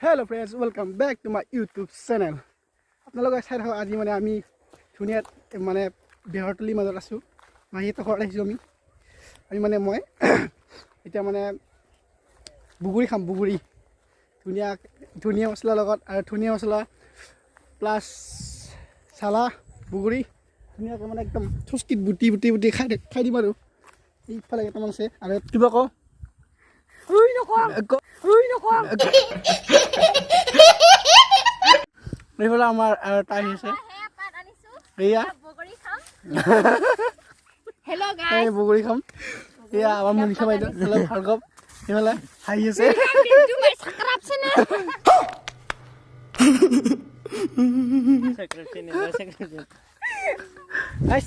Hello friends, welcome back to my YouTube channel. আপোনালোকে চাই থাকক আজি মানে আমি ধুনীয়া মানে বেহৰতলি মাজত আছো মাহীটো ঘৰত আহিছো আমি মানে মই এতিয়া মানে বুগুৰি খাম বুগুৰি ধুনীয়া মছলা লগত আৰু ধুনীয়া মছলা প্লাস সালা বুগুৰি ধুনীয়াকৈ মানে একদম থুস্কিত বুটি খাই দিম আৰু এইফালে কেইটামান আছে আৰু কিবা কওঁ এইফালে আমাৰ টাইম আছে এয়া হেল্ল গাইস বগৰী খাম এয়া আমাৰ মনিষা বাইদেউ এইফালে ভাৰ্গৱ এইফালে হাঁহি আছে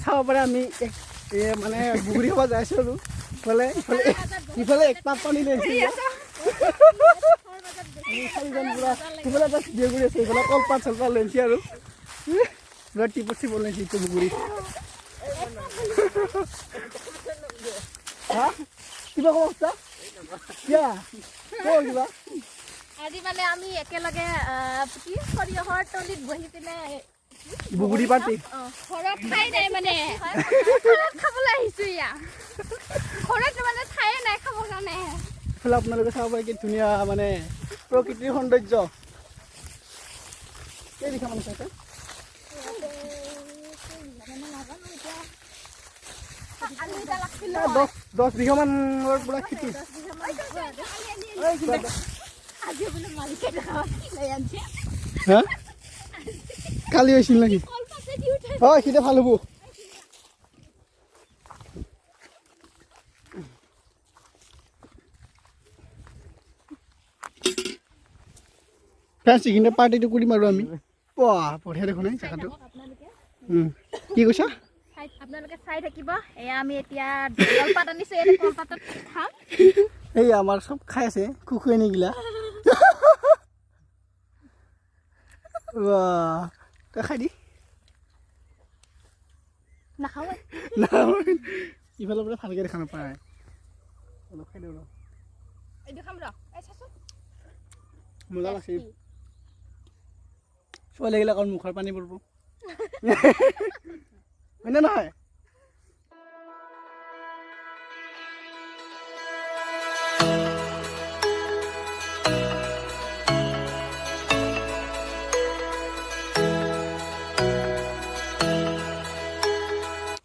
চাব পাৰে আমি মানে বগৰী খাব যাই আছো আৰু ইফালে এক পাত পানী লৈছে সিফালে এটা ভিডিঅ' কৰি আছে এইফালে কলপাত চলপাত লৈছে আৰু পুৰা টিপত চিপত লৈছে এইটো বগৰী কিবা ক'ব কিবা আজি মানে আমি একেলগে কি xoriohor তলিত বহি পিনে বুগুৰি পাৰ্টি ঘৰত ঠাই নাই মানে খাবলৈ আহিছো ইয়া ঘৰত মানে ঠাই নাই খাবৰ কাৰণে এইফালে আপোনালোকে চাব পাৰে কি ধুনীয়া মানে প্ৰকৃতিৰ সৌন্দৰ্য এই দেখা মানে চাইছে 10 বিঘা মানৰ পৰা খেতি কালি হৈছিল নেকি হয় সিটা ভাল হ'ব ফ্ৰেন্স ইগিনে পাৰ্টিটো কৰিম আৰু আমি বঢ়িয়া দেখোন এই জাগাটো কি কৈছা আপোনালোকে চাই থাকিব এয়া আমি এতিয়া কলপাত আনিছো এই কলপাতত খাম এই আমাৰ সব খাই আছে কুকুৰে নিগিলা বাহ তই খাই দি নাখাও ইফালৰ পৰা ভালকৈ দেখা নাপায় অলপ খাই দিওঁ এইটো খাম ৰ এই চাচোন মজা লাগছে ছোৱালীগিলা অকণ মুখৰ পানী পৰিব হয়নে নহয়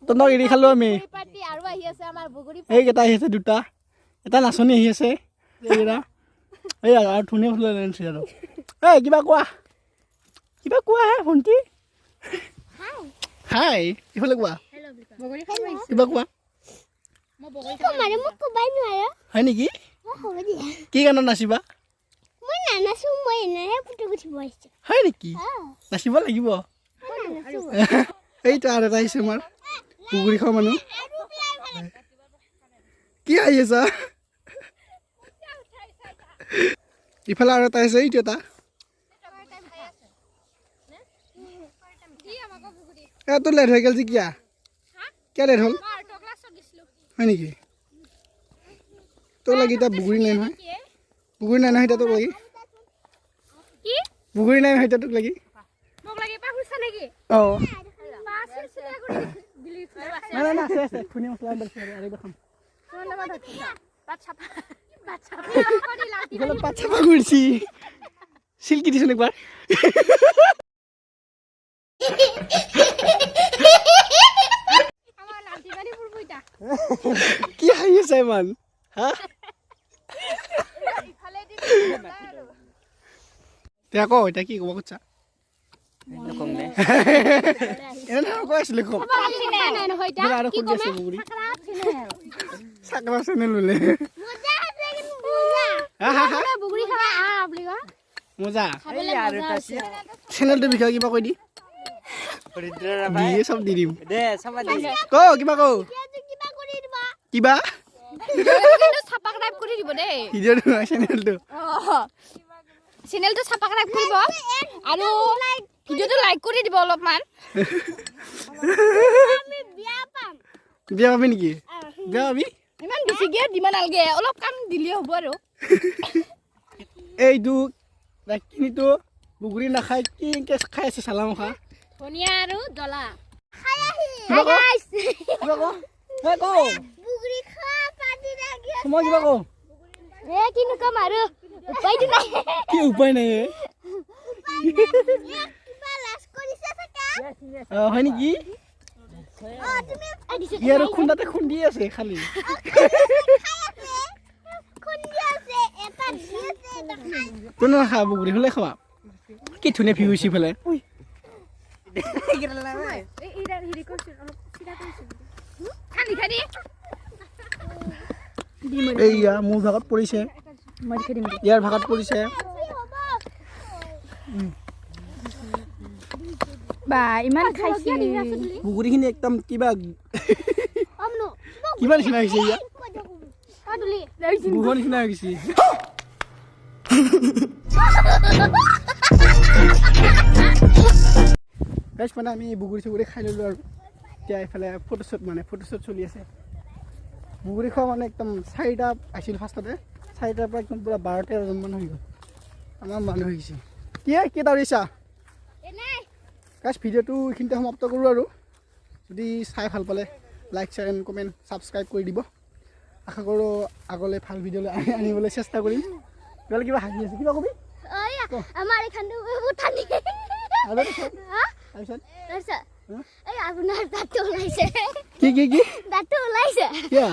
তনক এৰি খালো আমি পাৰ্টি আৰু আহি আছে আমাৰ বগৰী এইকেইটা আহি আছে দুটা এটা নাচনি আহি আছে এইকেইটা এই আৰু ধুনীয়া ফুল লৈছে আৰু এই কিবা কোৱা হে ভণ্টি হাই ইফালে কোৱা বগৰী খাব কিবা কোৱা মই বগৰী খাব মানে মোক কবাই নোৱাৰে হয় নেকি হ'ব দিয়া কি গানত নাচিবা মই নানাচো মই এনেহে ফটো উঠিব আহিছো হয় নেকি নাচিব লাগিব এইটো আৰু এটা আহিছে আমাৰ পুগুৰি খোৱা মানুহ কি আহি আছা ইফালে আৰু এটা আহিছে এইটো এটা তোৰ লেট হৈ গ'ল যে কিয় লেট হ'ল হয় নেকি তোক লাগি এতিয়া বুগুৰি নাই নহয় এতিয়া তোক লাগি বুগুৰি নাই নহয় এতিয়া তোক লাগি অঁ নাই আছে ধুনীয়া মছলা আৰু খাম পাত চাফা কৰিছি চিল্কি দিছোঁ একবাৰ কি হাঁহি আছে ইমান হা তে আকৌ এতিয়া কি ক'ব খুজিছা এনে কৈ আছিলে কম আৰু সুধি আছে বুগুৰি চাকৰা চেনেল বোলে মজা চেনেলটোৰ বিষয়ে কিবা কৈ দি চব দি দিম কিবা কিবা চেনেলটো সাবস্ক্ৰাইব কৰিব আৰু ভিডিওটো লাইক কৰি দিব অলপমান আমি বিয়া পাবি নেকি বিয়া পাবি ইমান বেছিকে দিব নালাগে অলপ কাম দিলে হ'ব আৰু এইটো ৰাখিনিতো বুগুৰি নাখায় কি খাই আছে চালাম খা ধনিয়া আৰু জ্বলা হাই গাইস কিবা কো বুগুৰি খা পাতি লাগি মই কিবা কো কিনো কাম আৰু উপায়টো নাই কি উপায় নাই কিবা লাজ কৰিছে চাকা হয় নেকি তুমি ইয়াৰ খুন্দাতে খুন্দি আছে খালি খুন্দি আছে এটা দিছে এটা খাই কোন খা বুগুৰি হলে খাবা কি ধুনীয়া ভিউ হৈছে ফেলে এইয়া মোৰ ভাগত পৰিছে ইয়াৰ ভাগত পৰিছে বা ইমান খাইছি বুগুৰিখিনি একদম কিবা কিবা নিচিনা হৈছে ইয়াৰ বুহৰ নিচিনা হৈ গৈছে গাইছ মানে আমি বুগুৰি খাই ল'লোঁ আৰু এতিয়া এইফালে ফটোশ্বুট চলি আছে বুগুৰি খোৱা মানে একদম 4টা আহিছিল ফাৰ্ষ্টতে 4টাৰ পৰা একদম পূৰা 12-13জন হৈ গ'ল আমাৰ মানুহ হৈ গৈছে কেইটা উৰিছা গাইছ ভিডিঅ'টো এইখিনিতে সমাপ্ত কৰোঁ আৰু যদি চাই ভাল পালে like share and comment subscribe কৰি দিব আশা কৰোঁ আগলৈ ভাল ভিডিঅ'লৈ আনিবলৈ চেষ্টা কৰিম তোমালোকে কিবা হাঁহি আছে কিবা কবি আমাৰ এখানটো উঠানি তাৰপিছত এই আপোনাৰ দাঁতটো ওলাইছে কি দাঁতটো ওলাইছে কিয়